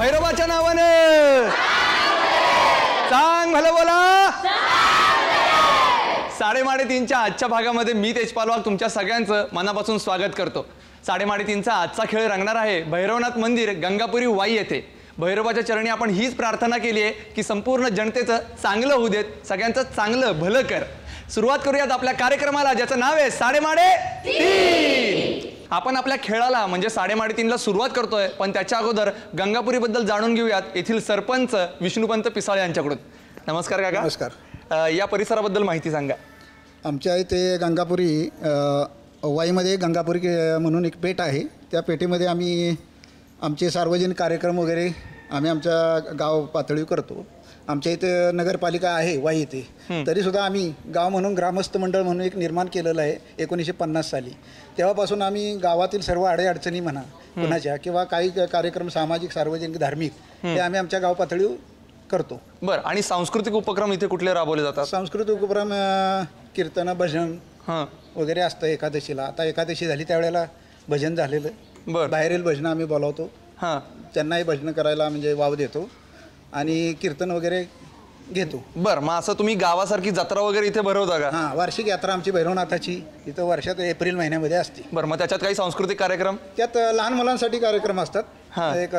भैरवाच्या नावानं सांग भलं बोला। 3:30च्या आजच्या भागामध्ये मी तेजपाल वाघ तुमच्या सगळ्यांचं मनापासून स्वागत करतो। 3:30चा आजचा खेळ रंगणार आहे भैरवनाथ मंदिर गंगापुरी वाई येथे। भैरवाच्या चरणी आपण हीच प्रार्थना केली आहे की संपूर्ण जनतेचं चांगलं होऊ देत, सगळ्यांचं चांगलं भलं कर। सुरुवात करूयात आपल्या कार्यक्रमाला ज्याचं नाव आहे 3:30। आपण आपल्या खेळाला म्हणजे 3:30ला सुरुवात करतोय, पण त्याच्या अगोदर गंगापुरी बद्दल जाणून घेऊयात येथील सरपंच विष्णुपंत पिसाळे यांच्याकडून। नमस्कार काका। नमस्कार। या परिसराबद्दल माहिती सांगा। आमच्या इथे गंगापुरी वाईमध्ये गंगापुरी म्हणून एक पेठ आहे। त्या पेठेमध्ये आम्ही आमचे सार्वजनिक कार्यक्रम वगैरे आम्ही आमच्या गाव पातळीवर करतो। आमच्या इथे नगरपालिका आहे वाई येथे, तरीसुद्धा आम्ही गाव म्हणून ग्रामस्थ मंडळ म्हणून एक निर्माण केलेलं आहे 1950 साली। तेव्हापासून आम्ही गावातील सर्व अडचणी म्हणा कुणाच्या किंवा काही कार्यक्रम सामाजिक सार्वजनिक धार्मिक ते आम्ही आमच्या गाव पातळीवर करतो। बरं, आणि सांस्कृतिक उपक्रम इथे कुठले राबवले जातात? सांस्कृतिक उपक्रम कीर्तन भजन वगैरे असतं। एकादशीला आता एकादशी झाली त्यावेळेला भजन झालेलं। बरं, बाहेरील भजन आम्ही बोलावतो, त्यांनाही भजन करायला म्हणजे वाव देतो आणि कीर्तन वगैरे घेतो। बरं, मग असं तुम्ही गावासारखी जत्रा वगैरे इथे भरवता का? हां, वार्षिक यात्रा आमची भैरवनाथाची इथं वर्षात एप्रिल महिन्यामध्ये असते। बरं, मग त्याच्यात काही सांस्कृतिक कार्यक्रम? त्यात लहान मुलांसाठी कार्यक्रम असतात, एक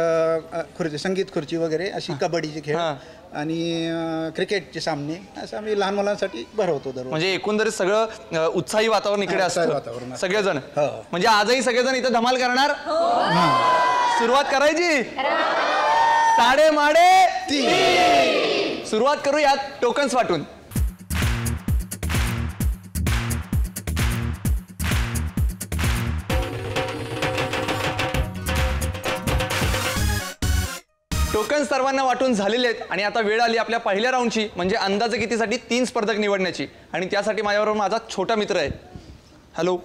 खुर्ची संगीत खुर्ची वगैरे अशी, कबड्डीचे खेळ आणि क्रिकेटचे सामने असं आम्ही लहान मुलांसाठी भरवतो दररोज। म्हणजे एकंदरीत सगळं उत्साही वातावरण इकडे असतं सगळेजण। म्हणजे आजही सगळेजण इथे धमाल करणार? सुरुवात करायची 3:30। सुरुवात करूयात टोकन्स वाटून। टोकन सर्वांना वाटून झालेले आहेत आणि आता वेळ आली आपल्या पहिल्या राऊंडची म्हणजे अंदाजे कितीसाठी 3 स्पर्धक निवडण्याची। आणि त्यासाठी माझ्याबरोबर माझा छोटा मित्र आहे। हॅलो,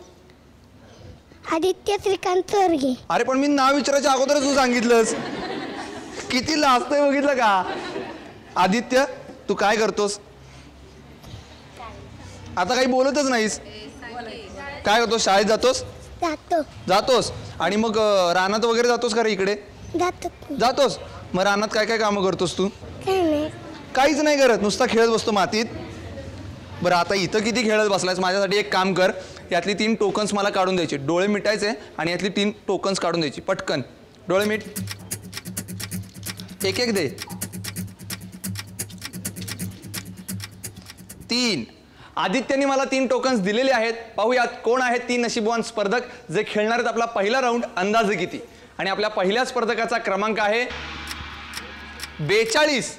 आदित्य श्रीकांत चोरगे। अरे पण मी नाव विचारायच्या अगोदरच तू सांगितलंस, किती लाजतोय बघितलं का? आदित्य, तू काय करतोस आता? काही बोलतच नाहीस, काय करतोस? शाळेत जातोस? जातोस। आणि मग रानात वगैरे जातोस का रे? इकडे जातोस। मग रानात काय काय कामं करतोस तू? काहीच नाही करत, नुसता खेळत बसतो मातीत। बरं, आता इथं किती खेळत बसलायस? माझ्यासाठी एक काम कर, यातली 3 टोकन्स मला काढून द्यायचे, डोळे मिटायचे आणि यातली 3 टोकन्स काढून द्यायची। पटकन डोळे मिट, एक एक दे। 3 आदित्यने मला 3 टोकन्स दिलेले आहेत। पाहूयात कोण आहेत 3 नशीबवान स्पर्धक जे खेळणार आहेत आपला पहिला राऊंड अंदाजे किती। आणि आपल्या पहिल्या स्पर्धकाचा क्रमांक आहे 42।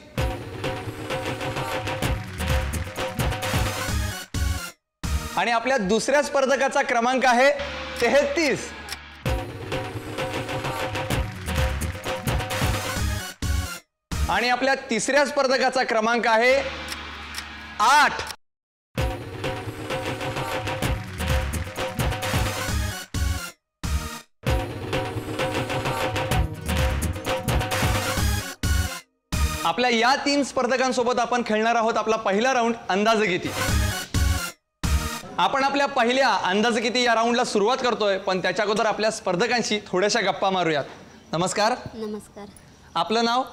आणि आपल्या दुसऱ्या स्पर्धकाचा क्रमांक आहे 33। आणि आपल्या तिसऱ्या स्पर्धकाचा क्रमांक आहे 8। आपल्या या 3 स्पर्धकांसोबत आपण खेळणार आहोत आपला पहिला राऊंड अंदाजे किती। आपण आपल्या पहिल्या अंदाजे किती या राऊंडला सुरुवात करतोय, पण त्याच्या अगोदर आपल्या स्पर्धकांशी थोड्याशा गप्पा मारूयात। नमस्कार। नमस्कार। आपलं नाव?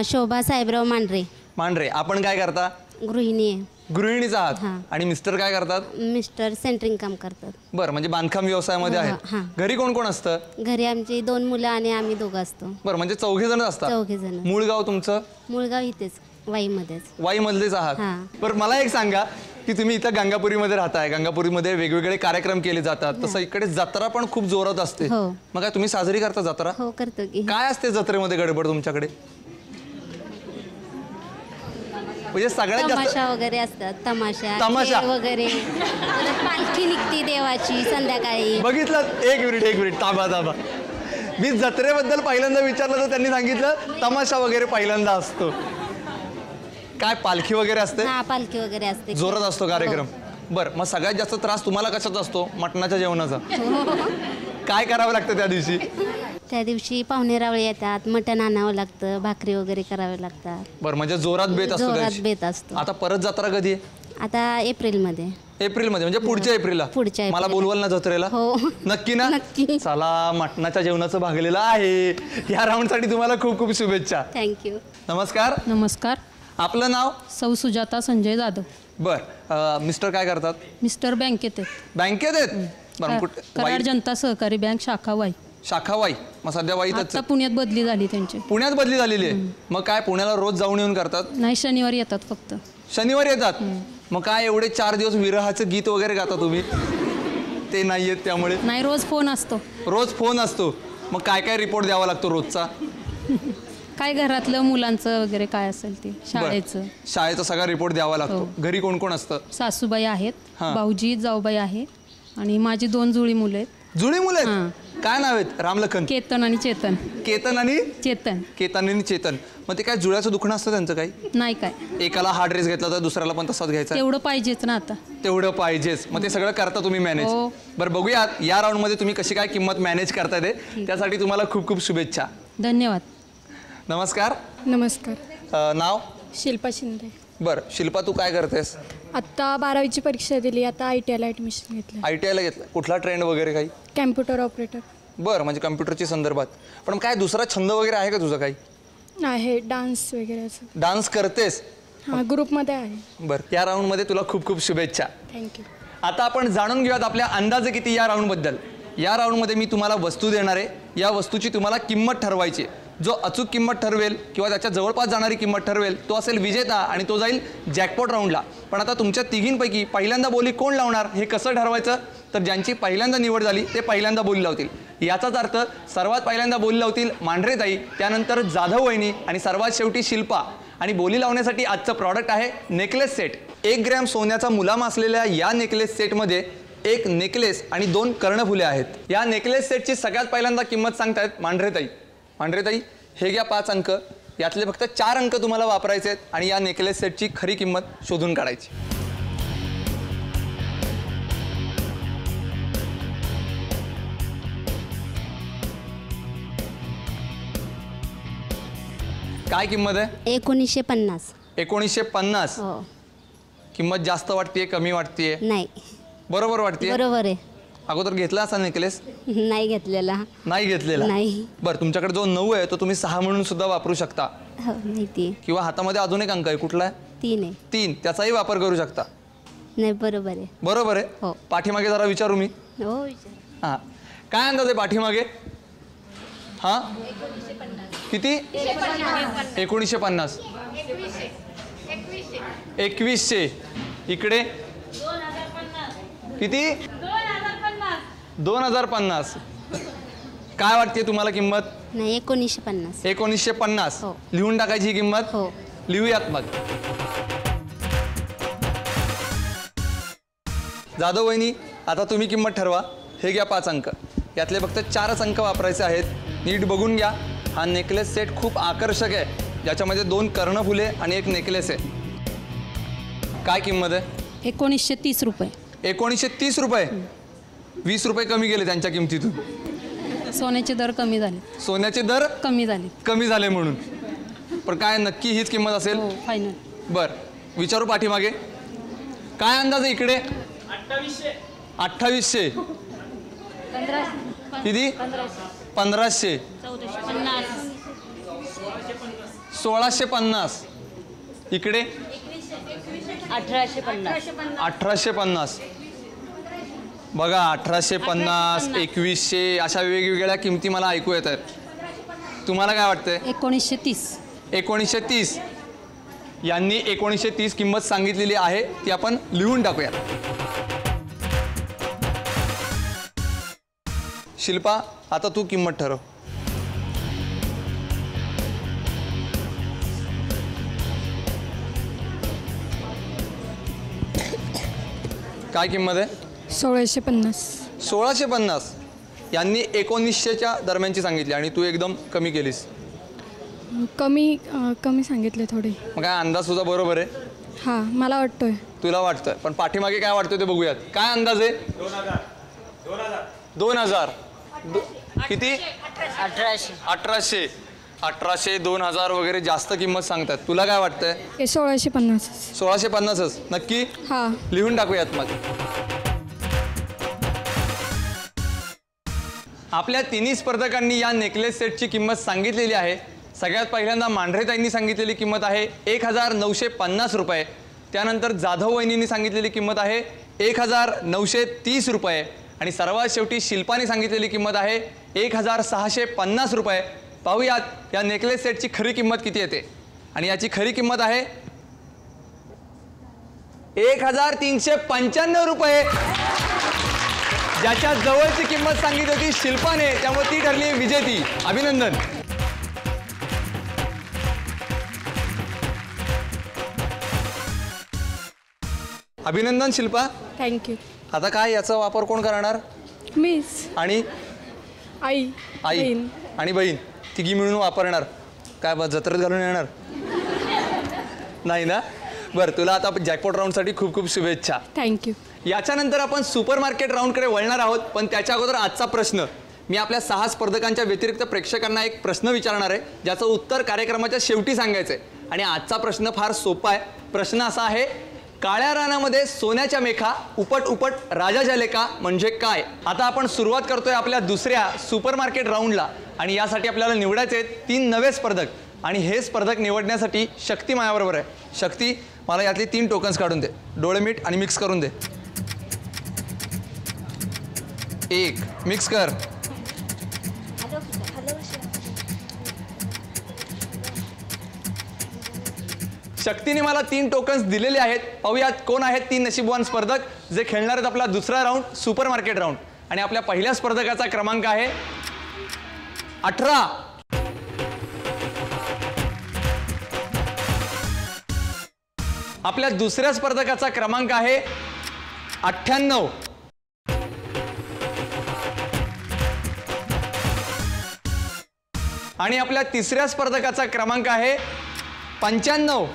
शोभा साहेबराव मांढरे। मांढरे, आपण काय करता? गृहिणी आहे। गृहिणीच आहात? आणि मिस्टर काय करतात? मिस्टर सेंटरिंग काम करतात। बरं, म्हणजे बांधकाम व्यवसायामध्ये आहेत। घरी कोण कोण असतं? घरी आमची 2 मुलं आणि आम्ही दोघं असतो। बरं, म्हणजे 4 जण असतात? 4 जण। मूळ गाव तुमचं? मूळ गाव इथेच वाईमध्येच। वाईमधलेच आहात? बरं, मला एक सांगा की तुम्ही इथं गंगापुरीमध्ये राहताय, गंगापुरीमध्ये वेगवेगळे कार्यक्रम केले जातात, तसं इकडे जत्रा पण खूप जोरात असते। मग काय तुम्ही साजरी करता जत्रा? हो, करतो की। काय असते जत्रेमध्ये गडबड तुमच्याकडे? म्हणजे सगळ्यात जास्त तमाशा वगैरे असतात, तमाशा वगैरे, पालखी निघती देवाची संध्याकाळी। बघितलं? एक मिनिट थांबा। मी जत्रेबद्दल पहिल्यांदा विचारलं तर त्यांनी सांगितलं तमाशा वगैरे पहिल्यांदा असतो। काय पालखी वगैरे असते? पालखी वगैरे असते, जोरात असतो कार्यक्रम। बरं, मग सगळ्यात जास्त त्रास तुम्हाला कशाचा असतो? मटणाच्या जेवणाचा। काय करावं लागतं त्या दिवशी? त्या दिवशी पाहुणे रावळे येतात, मटण आणावं लागतं, भाकरी वगैरे करावे लागतात। बरं, म्हणजे जोरात बेत असतो? जोरात बेत असतो। आता परत जत्रा कधी आहे? आता एप्रिलमध्ये। एप्रिलमध्ये म्हणजे पुढच्या एप्रिलला पुढच्या मला एप्रिलला. बोलवाल ना जत्रेला? हो. नक्की ना? नक्की. चला, मटणाच्या जेवणाचं भागलेलं आहे. या राऊंडसाठी तुम्हाला खूप खूप शुभेच्छा. थँक्यू. नमस्कार. नमस्कार. आपलं नाव? सौ सुजाता संजय जाधव. बर. मिस्टर काय करतात? मिस्टर बँकेत आहेत. बँकेत आहेत? बरं, कुठे? कराड जनता सहकारी बँक शाखा वाई. शाखा वाई. मग सध्या वाईतच आता पुण्यात बदली झाली त्यांची. पुण्यात बदली झालेली आहे. मग काय पुण्याला रोज जाऊन येऊन करतात? नाही, शनिवारी येतात फक्त. शनिवारी येतात. मग काय एवढे 4 दिवस विरहाचं गीत वगैरे गाता तुम्ही? ते नाही आहेत त्यामुळे? नाही, रोज फोन असतो. रोज फोन असतो. मग काय काय रिपोर्ट द्यावा लागतो रोजचा? काय घरातलं मुलांचं वगैरे काय असेल ते, शाळेचं. शाळेचा सगळा रिपोर्ट द्यावा लागतो. घरी कोण कोण असतं? सासूबाई आहेत, हां. भाऊजी जाऊबाई आहे आणि माझी 2 जुळी मुलं आहेत. जुळी मुलं हां. आहेत? काय नाव आहेत? रामलखन, केतन आणि चेतन. केतन आणि चेतन केतन आणि चेतन. मग ते काय जुळ्याचं दुखणं असतं त्यांचं काही? नाही, काय एकाला हा ड्रेस घेतला तर दुसऱ्याला पण तसाच घ्यायचा? तेवढं पाहिजेच ना आता. तेवढं पाहिजेच. मग ते सगळं करता तुम्ही मॅनेज? हो. बरं, बघूयात या राऊंडमध्ये तुम्ही कशी काय किंमत मॅनेज करताय ते. त्यासाठी तुम्हाला खूप खूप शुभेच्छा. धन्यवाद. नमस्कार. नमस्कार. नाव? शिल्पा शिंदे. बरं, शिल्पा तू काय करतेस? आत्ता 12वीची परीक्षा दिली, आता ITI ला ॲडमिशन घेतलं. ITI घेतलं. कुठला ट्रेंड वगैरे काही? Computer operator. बरं, म्हणजे कम्प्युटरच्या संदर्भात. पण काय दुसरा छंद वगैरे आहे का तुझं काही? आहे डान्स वगैरे असं. डान्स करतेस? हां, ग्रुपमध्ये आहे. बरं, या राऊंडमध्ये तुला खूप खूप शुभेच्छा. थँक्यू. आता आपण जाणून घेऊयात आपल्या अंदाजे किती या राऊंडबद्दल. या राऊंडमध्ये मी तुम्हाला वस्तू देणार आहे. या वस्तूची तुम्हाला किंमत ठरवायची आहे. जो अचूक किंमत ठरवेल किंवा त्याच्या जवळपास जाणारी किंमत ठरवेल तो असेल विजेता आणि तो जाईल जॅकपॉट राऊंडला. पण आता तुमच्या तिघींपैकी पहिल्यांदा बोली कोण लावणार हे कसं ठरवायचं? तर ज्यांची पहिल्यांदा निवड झाली ते पहिल्यांदा बोली लावतील. याचाच अर्थ सर्वात पहिल्यांदा बोली लावतील मांढरेताई, त्यानंतर जाधव वहिनी आणि सर्वात शेवटी शिल्पा. आणि बोली लावण्यासाठी आजचं प्रॉडक्ट आहे नेकलेस सेट. 1 ग्रॅम सोन्याचा मुलामा असलेल्या या नेकलेस सेटमध्ये एक नेकलेस आणि 2 कर्णफुले आहेत. या नेकलेस सेटची सगळ्यात पहिल्यांदा किंमत सांगतायत मांढरेताई. मांढरेताई, हे घ्या 5 अंक. यातले फक्त 4 अंक तुम्हाला वापरायचे आहेत आणि या नेकलेस सेटची खरी किंमत शोधून काढायची. काय किंमत आहे? 1950. 1950. हो. किंमत जास्त वाटतेय कमी वाटतेय? नाही, बरोबर वाटतेय? बरोबर आहे. अगोदर घेतला असा नेकलेस? नाही घेतलेला. नाही घेतलेला? नाही. बरं, तुमच्याकडे जो 9 आहे तो तुम्ही 6 म्हणून सुद्धा वापरू शकता. हो, माहिती आहे. किंवा हातामध्ये अजून एक अंक आहे, कुठला आहे? 3 आहे. 3, त्याचाही वापर करू शकता. नाही, बरोबर आहे. बरोबर आहे. हो. पाठीमागे जरा विचारू मी. हो, विचार. हां, काय अंदाज आहे पाठीमागे? हां, किती? 1950. 2100. इकडे किती? 2050. काय वाटते तुम्हाला किंमत? नाही, 1950. 1950. हो. लिहून टाकायची ही किंमत? हो. लिहूयात मग. जाधव वहिनी, आता तुम्ही किंमत ठरवा. हे घ्या 5 अंक. यातले फक्त 4च अंक वापरायचे आहेत. नीट बघून घ्या. हा नेकलेस सेट खूप आकर्षक आहे, ज्याच्यामध्ये 2 कर्णफुले आणि एक नेकलेस आहे. काय किंमत आहे? 1930 रुपये. 1930 रुपये. 20 रुपये कमी गेले त्यांच्या किमतीतून. सोन्याचे दर कमी झाले. सोन्याचे दर कमी झाले. कमी झाले म्हणून. पण काय नक्की हीच किंमत असेल? हो, फायनल. बर, विचारू पाठीमागे. काय अंदाज आहे इकडे? 2800. किती? 1500. 1650. इकडे 1850. बघा, 1850, 2100 अशा वेगवेगळ्या किमती मला ऐकू येत आहेत. तुम्हाला काय वाटतंय? 1930. 1930. यांनी 1930 किंमत सांगितलेली आहे, ती आपण लिहून टाकूया. शिल्पा, आता तू किंमत ठरव. काय किंमत आहे? 1650. 1650. यांनी 1900च्या दरम्यानची सांगितली आणि तू एकदम कमी केलीस. कमी सांगितले थोडे. मग काय अंदाज तुझा बरोबर आहे? हां, मला वाटतोय. तुला वाटतंय, पण पाठीमागे काय वाटतंय ते बघूयात. काय अंदाज आहे? 2000. किती? 1800. 1800 2000 वगैरे जास्त किंमत सांगतात, तुला काय वाटतंय? हे 1650. 1650च नक्की? हां. लिहून टाकूयात मग. आपल्या तिन्ही स्पर्धकांनी या नेकलेस सेटची किंमत सांगितलेली आहे. सगळ्यात पहिल्यांदा मांढरेताईंनी सांगितलेली किंमत आहे 1950 रुपये. त्यानंतर जाधव वहिनींनी सांगितलेली किंमत आहे 1930 रुपये. आणि सर्वात शेवटी शिल्पाने सांगितलेली किंमत आहे 1650 रुपये. पाहूयात या नेकलेस सेटची खरी किंमत किती येते. आणि याची खरी किंमत आहे 1395 रुपये. ज्याच्या जवळची किंमत सांगितली होती शिल्पाने, त्यामुळे ती ठरली विजेती. अभिनंदन. अभिनंदन शिल्पा. थँक्यू. आता काय याचा वापर कोण करणार? मिस. आणि आई. आई बहीण. आणि बहीण तिघी मिळून वापरणार. काय जत्रेत घालून येणार नाही ना? बरं, तुला आता जॅकपॉट राऊंडसाठी खूप खूप शुभेच्छा. थँक्यू. याच्यानंतर आपण सुपर मार्केट राऊंडकडे वळणार आहोत. पण त्याच्या अगोदर आजचा प्रश्न. मी आपल्या 6 स्पर्धकांच्या व्यतिरिक्त प्रेक्षकांना एक प्रश्न विचारणार आहे, ज्याचं उत्तर कार्यक्रमाच्या शेवटी सांगायचं आहे. आणि आजचा प्रश्न फार सोपा आहे. प्रश्न असा आहे, काळ्या रानामध्ये सोन्याच्या मेखा, उपट उपट राजाच्या लेखा म्हणजे काय? आता आपण सुरुवात करतोय आपल्या दुसऱ्या सुपर मार्केट राऊंडला. आणि यासाठी आपल्याला निवडायचे आहेत 3 नवे स्पर्धक. आणि हे स्पर्धक निवडण्यासाठी शक्ती माझ्याबरोबर आहे. शक्ती, मला यातले 3 टोकन्स काढून दे. डोळे मीठ आणि मिक्स करून दे. 1 मिक्स कर. शक्तीने मला 3 टोकन्स दिलेले आहेत. पाहूयात कोण आहेत 3 नशीबवान स्पर्धक जे खेळणार आहेत आपला दुसरा राऊंड सुपर मार्केट राऊंड. आणि आपल्या पहिल्या स्पर्धकाचा क्रमांक आहे 18. आपल्या दुसऱ्या स्पर्धकाचा क्रमांक आहे 98. आणि आपल्या तिसऱ्या स्पर्धकाचा क्रमांक आहे 95.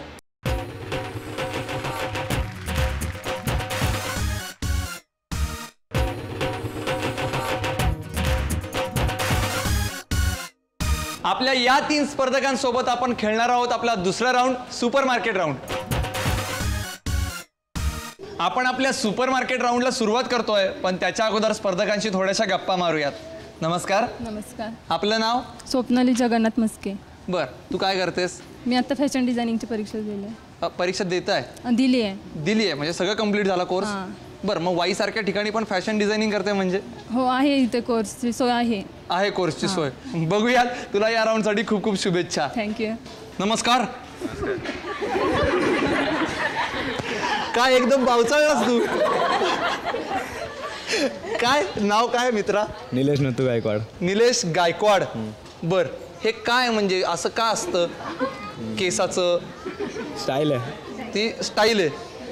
आपल्या या 3 स्पर्धकांसोबत आपण खेळणार आहोत आपला दुसरा राऊंड सुपर मार्केट राऊंड. आपण आपल्या सुपर मार्केट राऊंडला सुरुवात करतोय, पण त्याच्या अगोदर स्पर्धकांशी थोड्याशा गप्पा मारूयात. नमस्कार. नमस्कार. आपलं नाव? स्वप्नाली जगन्नाथ मस्के. बर, तू काय करतेस? मी आता फॅशन डिझायनिंगची परीक्षा दिली आहे. परीक्षा देत आहे? दिली आहे. दिली आहे म्हणजे सगळं कंप्लीट झाला कोर्स? हां. बरं, मग वाई सारख्या ठिकाणी पण फॅशन डिझायनिंग करते म्हणजे? हो, आहे इथे कोर्सची सोय आहे. आहे कोर्सची सोय. बघूयात. तुला या राऊंडसाठी खूप खूप शुभेच्छा. थँक्यू. नमस्कार. काय एकदम बावचाळलास तू. काय नाव काय मित्रा? निलेश नतू गायकवाड. निलेश गायकवाड. बर, हे काय म्हणजे असं का असतं? केसाचं स्टाईल आहे. ती स्टाईल आहे.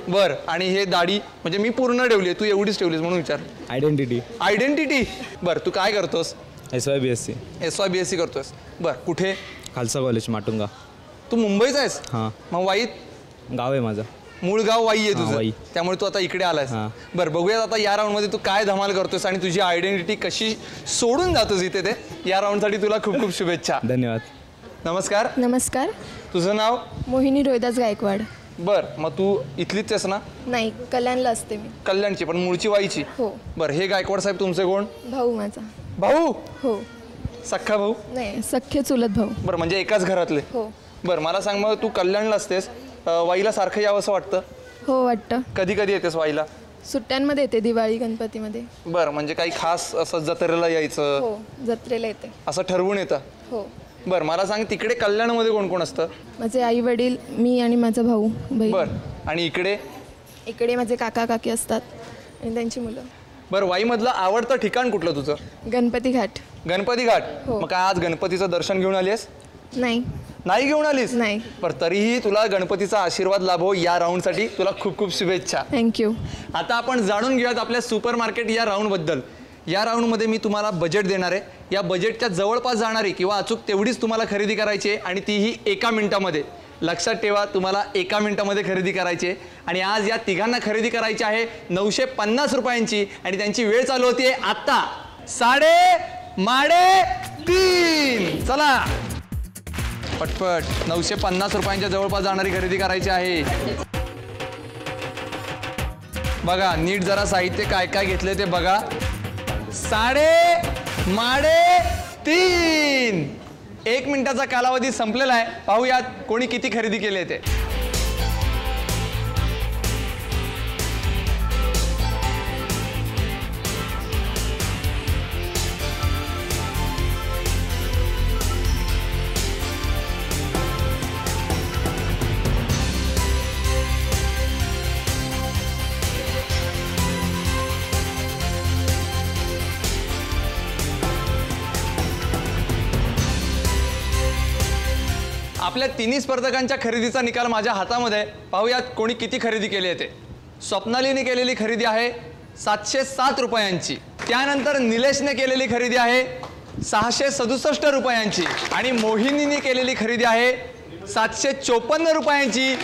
बर, आणि हे दाढी म्हणजे मी पूर्ण ठेवली आहे, तू एवढीच ठेवलीस म्हणून विचार. आयडेंटिटी. आयडेंटिटी. बर, तू काय करतोस? SY BSc. SY BSc करतोस. बर, कुठे? खालसा कॉलेज माटुंगा. तू मुंबईचा आहेस? हां. मग वाईत? गाव आहे माझं. मूळ गाव वाई आहे तुझं? वाई. त्यामुळे तू आता इकडे आलायस. हां. बरं, बघूयात आता या राऊंडमध्ये तू काय धमाल करतोस आणि तुझी आयडेंटिटी कशी सोडून जातोस इथे ते. या राऊंडसाठी तुला खूप खूप शुभेच्छा. धन्यवाद. नमस्कार. नमस्कार. तुझं नाव? मोहिनी रोहिदास गायकवाड. बर, मग तू इथलीच आहेस ना? नाही, कल्याणला असते मी. कल्याणची पण मूळची वाईची? हो. बरं, हे गायकवाड साहेब तुमचे कोण? भाऊ माझा. भाऊ? हो. सख्खा भाऊ? नाही, सख्खे चुलत भाऊ. बरं, म्हणजे एकाच घरातले? हो. बरं, मला सांग मग तू कल्याणला असतेस, वाईला सारखं यावं असं वाटतं? हो, वाटतं. कधी कधी येतेस वाईला? सुट्ट्यांमध्ये येते, दिवाळी गणपतीमध्ये. बरं, म्हणजे काही खास असं जत्रेला यायचं हो, जत्रेला येते. असं ठरवून येतं? हो. बरं, मला सांग तिकडे कल्याणमध्ये कोण कोण असतं? माझे आई वडील, मी आणि माझा भाऊ बहीण. बरं, आणि इकडे? इकडे माझे काका काकी असतात आणि त्यांची मुलं. बरं, वाईमधलं आवडतं ठिकाण कुठलं तुझं? गणपती घाट. गणपती घाट. हो. मग काय आज गणपतीचं दर्शन घेऊन आली आहेस? नाही. नाही घेऊन आलीस? नाही. बरं, तरीही तुला गणपतीचा आशीर्वाद लाभो. या राऊंडसाठी तुला खूप खूप शुभेच्छा. थँक्यू. आता आपण जाणून घेऊयात आपल्या सुपर मार्केट या राऊंडबद्दल. या राऊंडमध्ये मी तुम्हाला बजेट देणार आहे. या बजेटच्या जवळपास जाणारी किंवा अचूक तेवढीच तुम्हाला खरेदी करायची आहे आणि तीही 1 मिनिटामध्ये. लक्षात ठेवा, तुम्हाला 1 मिनिटामध्ये खरेदी करायची आहे. आणि आज या तिघांना खरेदी करायची आहे 950 रुपयांची आणि त्यांची वेळ चालू होती आत्ता 3:30. चला. पटपट 950 रुपयांच्या जवळपास जाणारी खरेदी करायची आहे. बघा नीट जरा साहित्य काय काय घेतले ते बघा. 3.5 1 मिनिटाचा कालावधी संपलेला आहे. पाहूयात कोणी किती खरेदी केले ते. आपल्या तिन्ही स्पर्धकांच्या खरेदीचा निकाल माझ्या हातामध्ये आहे. पाहूयात कोणी किती खरेदी केली आहे ते. स्वप्नालीने केलेली खरेदी आहे 707 रुपयांची. त्यानंतर निलेशने केलेली खरेदी आहे 667 रुपयांची आणि मोहिनीने केलेली खरेदी आहे 754 रुपयांची,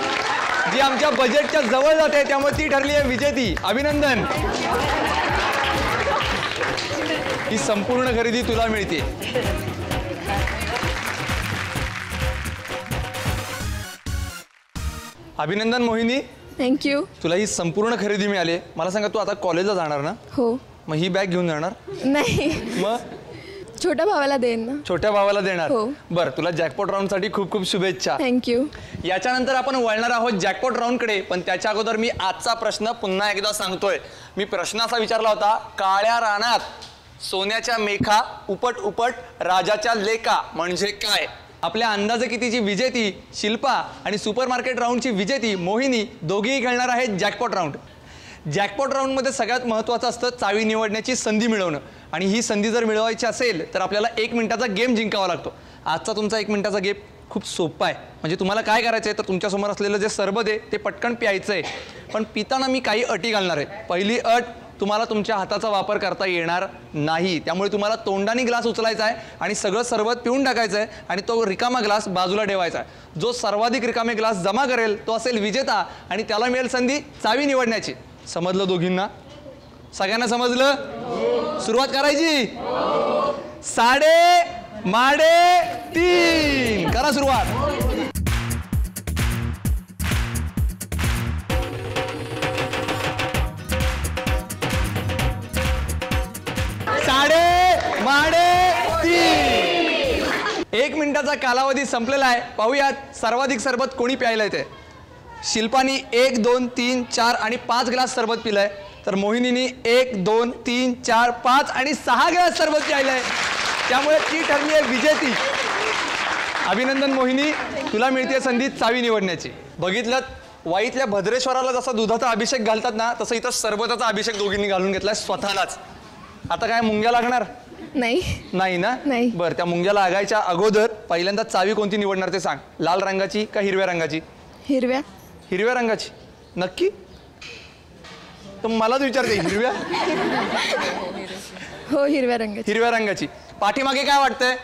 जी आमच्या बजेटच्या जवळ जाते, त्यामुळे ती ठरली आहे विजेती. अभिनंदन. ही संपूर्ण खरेदी तुला मिळते. अभिनंदन मोहिनी. थँक्यू. तुला ही संपूर्ण खरेदी मिळाली. मला सांगा तू आता कॉलेजला जाणार ना? हो. मग ही बॅग घेऊन जाणार? नाही, मग छोट्या भावाला देईन ना. छोट्या भावाला देणार? हो. बरं, तुला जॅकपॉट राऊंड साठी खूप खूप शुभेच्छा. थँक्यू. याच्यानंतर आपण वळणार आहोत जॅकपॉट राऊंड कडे, पण त्याच्या अगोदर मी आजचा प्रश्न पुन्हा एकदा सांगतोय. मी प्रश्न असा विचारला होता, काळ्या रानात सोन्याच्या मेखा उपट उपट राजाच्या लेका म्हणजे काय? आपल्या अंदाजे कितीची विजेती शिल्पा आणि सुपरमार्केट राऊंडची विजेती मोहिनी दोघेही खेळणार आहेत जॅकपॉट राऊंड. जॅकपॉट राऊंडमध्ये सगळ्यात महत्त्वाचं असतं चावी निवडण्याची संधी मिळवणं, आणि ही संधी जर मिळवायची असेल तर आपल्याला 1 मिनिटाचा गेम जिंकावा लागतो. आजचा तुमचा 1 मिनिटाचा गेम खूप सोपा आहे. म्हणजे तुम्हाला काय करायचं आहे तर तुमच्यासमोर असलेलं जे सरबत आहे ते पटकन प्यायचं आहे, पण पिताना मी काही अटी घालणार आहे. पहिली अट, तुम्हाला तुमच्या हाताचा वापर करता येणार नाही, त्यामुळे तुम्हाला तोंडाने ग्लास उचलायचा आहे आणि सगळं सरबत पिऊन टाकायचं आहे आणि तो रिकामा ग्लास बाजूला ठेवायचा आहे. जो सर्वाधिक रिकामे ग्लास जमा करेल तो असेल विजेता आणि त्याला मिळेल संधी चावी निवडण्याची. समजलं दोघींना? सगळ्यांना समजलं? सुरुवात करायची. 3.5 करा सुरुवात. 3.5 1 मिनिटाचा कालावधी संपलेला आहे. पाहूयात सर्वाधिक सरबत कोणी प्यायलंय ते. शिल्पानी 1 2 3 4 आणि 5 ग्लास सरबत पिलंय, तर मोहिनीने 1 2 3 4 5 आणि 6 ग्लास सरबत प्यायलंय, त्यामुळे ती ठरली आहे विजेती. अभिनंदन मोहिनी, तुला मिळते संधी चावी निवडण्याची. बघितलं, वाईतल्या भद्रेश्वराला जसा दुधाचा अभिषेक घालतात ना, तसं इथं सरबताचा अभिषेक दोघींनी घालून घेतलाय स्वतःलाच. आता काय मुंग्या लागणार नाही. नाही ना? नाही. बरं, त्या मुंग्या लागायच्या अगोदर पहिल्यांदा चावी कोणती निवडणार ते सांग. लाल रंगाची का हिरव्या रंगाची? हिरव्या. हिरव्या रंगाची नक्की? तर मलाच विचारते हिरव्या? हो, हिरव्या रंगाची. हिरव्या रंगाची. पाठीमागे काय वाटतंय?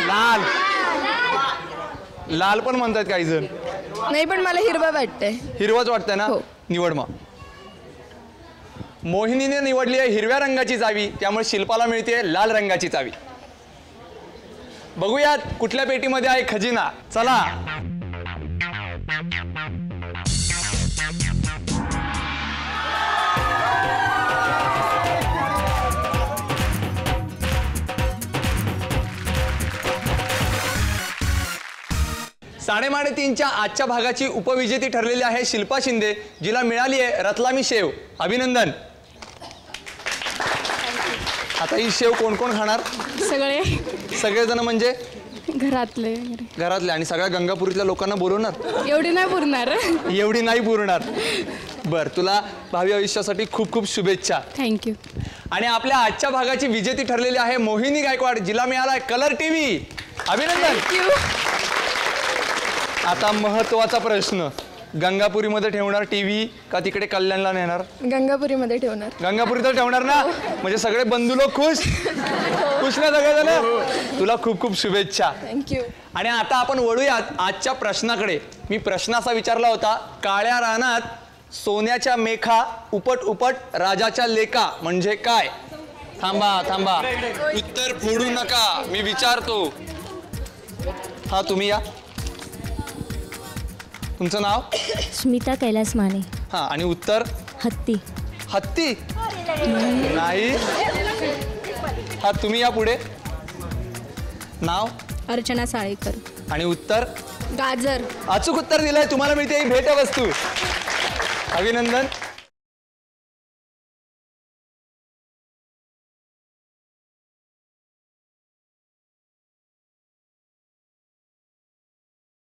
लाल. लाल पण म्हणतात काही जण. नाही, पण मला हिरवा वाटतंय. हिरवाच वाटतंय ना? हो. निवड मग. मोहिनीने निवडली आहे हिरव्या रंगाची चावी, त्यामुळे शिल्पाला मिळते लाल रंगाची चावी. बघूयात कुठल्या पेटीमध्ये आहे खजिना. चला. साडेमाडेतीनच्या आजच्या भागाची उपविजेती ठरलेली आहे शिल्पा शिंदे, जिला मिळाली आहे रतलामी शेव. अभिनंदन. आता ही शेव कोण कोण खाणार? सगळेजण म्हणजे घरातले आणि सगळ्या गंगापुरीतल्या लोकांना बोलवणार? एवढी नाही पुरणार. एवढी नाही पुरणार. बर, तुला भावी आयुष्यासाठी खूप खूप शुभेच्छा. थँक्यू. आणि आपल्या आजच्या भागाची विजेती ठरलेली आहे मोहिनी गायकवाड, जिला मिळाला आहे कलर टीव्ही. अभिनंदन. आता महत्वाचा प्रश्न, गंगापुरीमध्ये ठेवणार टीव्ही का तिकडे कल्याणला नेणार? गंगापुरीमध्ये ठेवणार. गंगापुरीत ठेवणार ना? म्हणजे सगळे बंधू लोक खुश खुश ना सगळेजण? तुला खूप खूप शुभेच्छा. थँक्यू. आणि आता आपण वळूयात आजच्या प्रश्नाकडे. मी प्रश्न असा विचारला होता, काळ्या रानात सोन्याच्या मेखा उपट उपट राजाच्या लेका म्हणजे काय? थांबा उत्तर फोडू नका, मी विचारतो. हा तुम्ही या. तुमचं नाव? स्मिता कैलास माने. हा आणि उत्तर? हत्ती. हत्ती नाही. हा तुम्ही या पुढे. नाव? अर्चना साळेकर. आणि उत्तर? गाजर. अचूक उत्तर दिलंय. तुम्हाला मिळते ही भेटवस्तू. अभिनंदन.